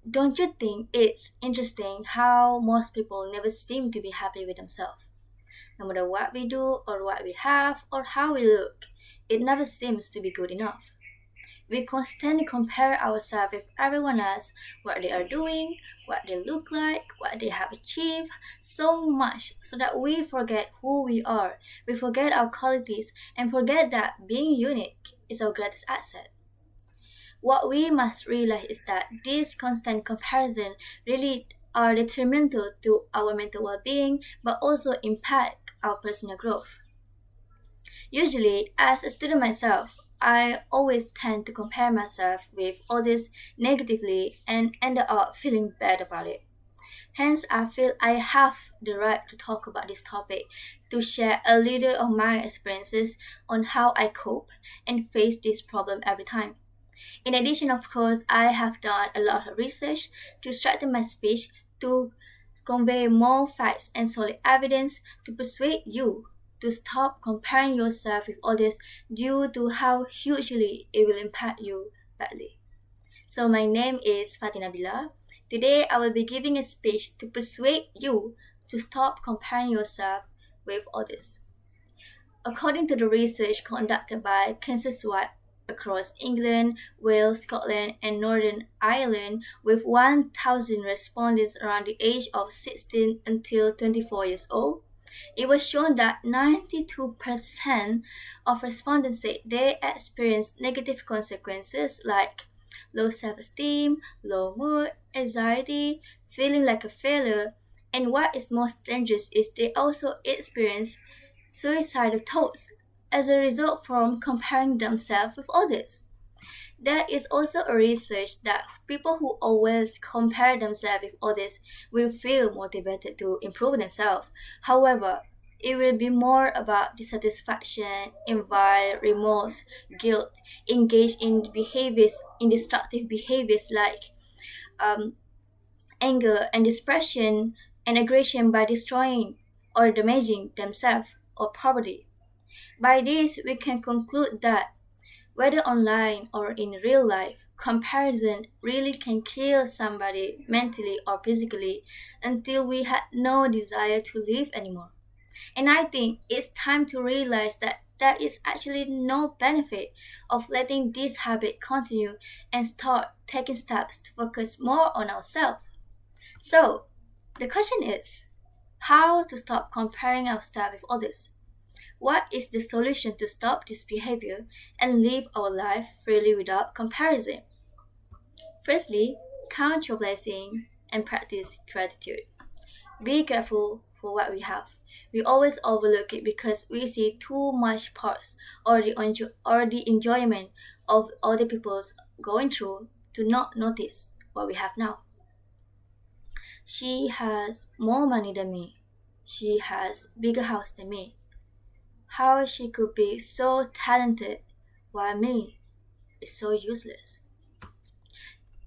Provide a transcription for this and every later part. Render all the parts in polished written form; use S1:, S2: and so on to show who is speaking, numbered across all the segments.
S1: Don't you think it's interesting how most people never seem to be happy with themselves? No matter what we do or what we have or how we look, it never seems to be good enough. We constantly compare ourselves with everyone else, what they are doing, what they look like, what they have achieved, so much so that we forget who we are, we forget our qualities, and forget that being unique is our greatest asset. What we must realize is that these constant comparison really are detrimental to our mental well-being but also impact our personal growth. Usually, as a student myself, I always tend to compare myself with others negatively and end up feeling bad about it. Hence, I feel I have the right to talk about this topic to share a little of my experiences on how I cope and face this problem every time. In addition, of course, I have done a lot of research to strengthen my speech to convey more facts and solid evidence to persuade you to stop comparing yourself with others due to how hugely it will impact you badly. So, my name is Fatina Bila. Today, I will be giving a speech to persuade you to stop comparing yourself with others. According to the research conducted by Persuasive across England, Wales, Scotland, and Northern Ireland, with 1,000 respondents around the age of 16 until 24 years old, it was shown that 92% of respondents said they experienced negative consequences like low self esteem, low mood, anxiety, feeling like a failure, and what is most dangerous is they also experience suicidal thoughts as a result from comparing themselves with others. There is also a research that people who always compare themselves with others will feel motivated to improve themselves. However, it will be more about dissatisfaction, envy, remorse, guilt, engage in destructive behaviors like um, anger and depression and aggression by destroying or damaging themselves or property. By this, we can conclude that whether online or in real life, comparison really can kill somebody mentally or physically until we had no desire to live anymore. And I think it's time to realize that there is actually no benefit of letting this habit continue and start taking steps to focus more on ourselves. So, the question is how to stop comparing ourselves with others? What is the solution to stop this behavior and live our life freely without comparison? Firstly, count your blessing and practice gratitude. Be grateful for what we have. We always overlook it because we see too much parts or the enjoyment of other people's going through to not notice what we have now. She has more money than me. She has bigger house than me. How she could be so talented while me is so useless.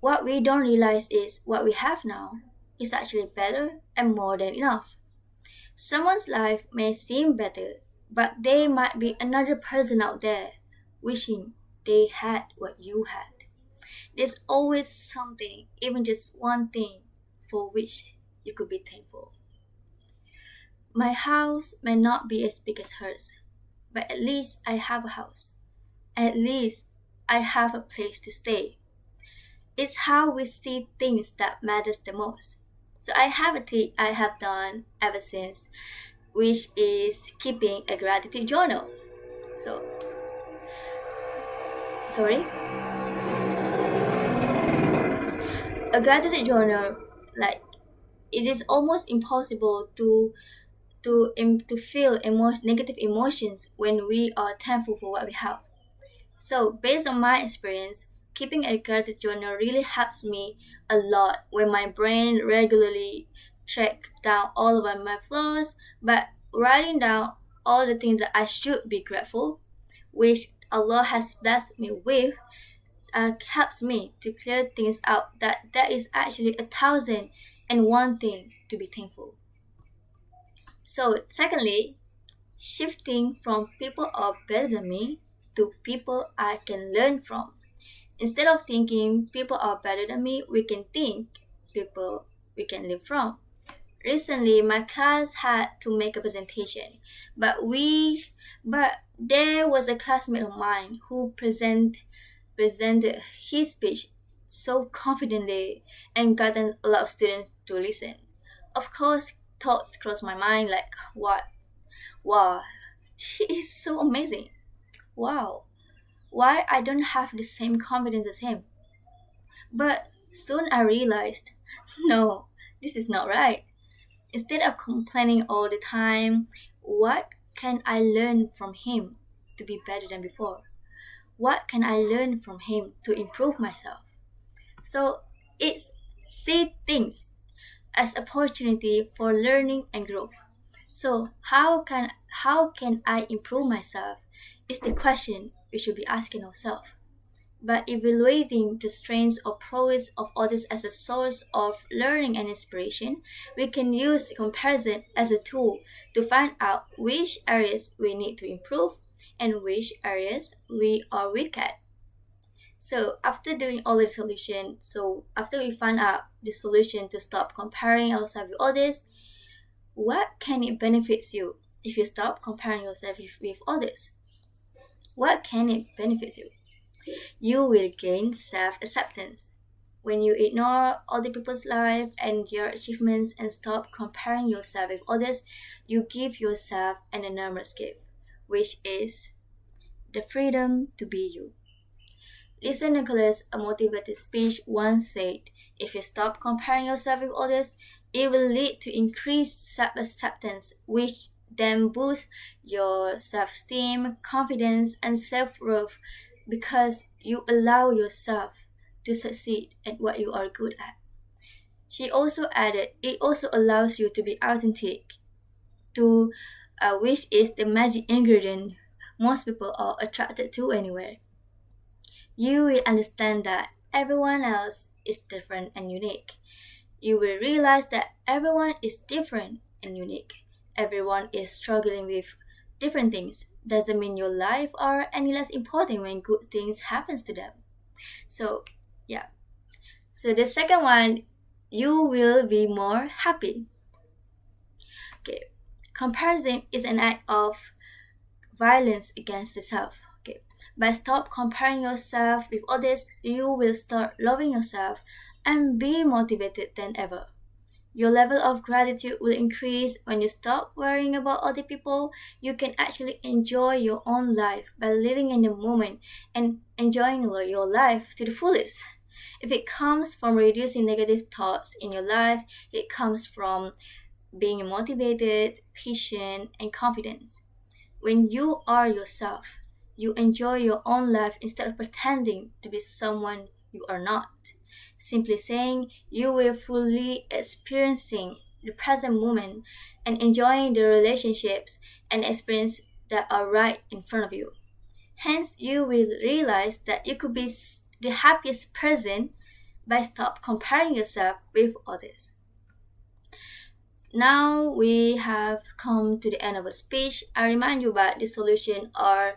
S1: What we don't realize is what we have now is actually better and more than enough. Someone's life may seem better, but there might be another person out there wishing they had what you had. There's always something, even just one thing, for which you could be thankful. My house may not be as big as hers, but at least I have a house. At least I have a place to stay. It's how we see things that matters the most. So I have a thing I have done ever since, which is keeping a gratitude journal. So, sorry, a gratitude journal, like it is almost impossible to feel negative emotions when we are thankful for what we have. So, based on my experience, keeping a gratitude journal really helps me a lot when my brain regularly track down all of my flaws, but writing down all the things that I should be grateful, which Allah has blessed me with, helps me to clear things out that there is actually 1,001 thing to be thankful. So, secondly, shifting from people are better than me to people I can learn from. Instead of thinking people are better than me, we can think people we can learn from. Recently, my class had to make a presentation, but we but there was a classmate of mine who presented his speech so confidently and gotten a lot of students to listen. Of course, thoughts crossed my mind like, what? Wow, he is so amazing. Wow, why I don't have the same confidence as him? But soon I realized, no, this is not right. Instead of complaining all the time, what can I learn from him to be better than before? What can I learn from him to improve myself? So it's see things as opportunity for learning and growth. So how can I improve myself is the question we should be asking ourselves. By evaluating the strengths or prowess of others as a source of learning and inspiration, we can use comparison as a tool to find out which areas we need to improve and which areas we are weak at. So after doing all the solution, so after we find out the solution to stop comparing ourselves with others, what can it benefits you if you stop comparing yourself with others? What can it benefit you? You will gain self-acceptance. When you ignore other people's life and your achievements and stop comparing yourself with others, you give yourself an enormous gift, which is the freedom to be you. Lisa Nicholas, a motivated speech, once said, if you stop comparing yourself with others, it will lead to increased self-acceptance, which then boosts your self-esteem, confidence, and self-worth because you allow yourself to succeed at what you are good at. She also added, it also allows you to be authentic, to which is the magic ingredient most people are attracted to anyway. You will understand that everyone else is different and unique. You will realize that everyone is different and unique. Everyone is struggling with different things. Doesn't mean your life are any less important when good things happens to them. So, yeah. So the second one, you will be more happy. Okay. Comparison is an act of violence against the self. Okay. By stop comparing yourself with others, you will start loving yourself and be motivated than ever. Your level of gratitude will increase when you stop worrying about other people. You can actually enjoy your own life by living in the moment and enjoying your life to the fullest. If it comes from reducing negative thoughts in your life, it comes from being motivated, patient, and confident. When you are yourself, you enjoy your own life instead of pretending to be someone you are not. Simply saying you will fully experiencing the present moment and enjoying the relationships and experience that are right in front of you. Hence, you will realize that you could be the happiest person by stop comparing yourself with others. Now we have come to the end of a speech. I remind you about the solution are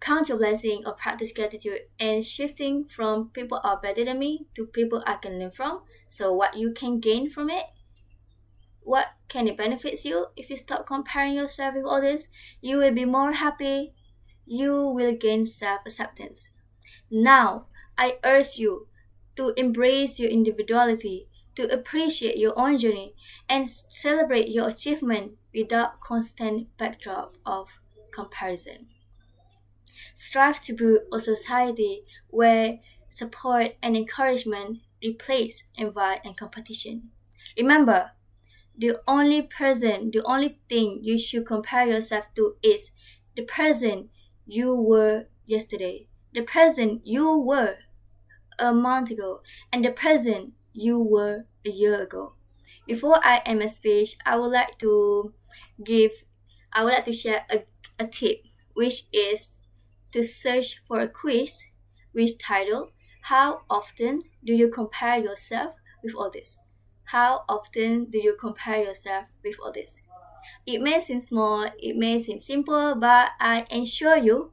S1: count your blessing or practice gratitude and shifting from people are better than me to people I can learn from. So what you can gain from it? What can it benefits you if you stop comparing yourself with others? You will be more happy. You will gain self-acceptance. Now, I urge you to embrace your individuality, to appreciate your own journey, and celebrate your achievement without constant backdrop of comparison. Strive to build a society where support and encouragement replace envy and competition. Remember, the only thing you should compare yourself to is the person you were yesterday, the person you were a month ago, and the present you were a year ago. Before I end my speech, give I would like to share a tip, which is to search for a quiz which title how often do you compare yourself with others? How often do you compare yourself with others? It may seem small, it may seem simple, but I assure you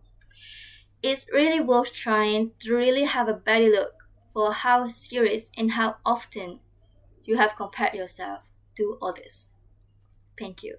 S1: It's really worth trying to really have a better look for how serious and how often you have compared yourself to others. Thank you.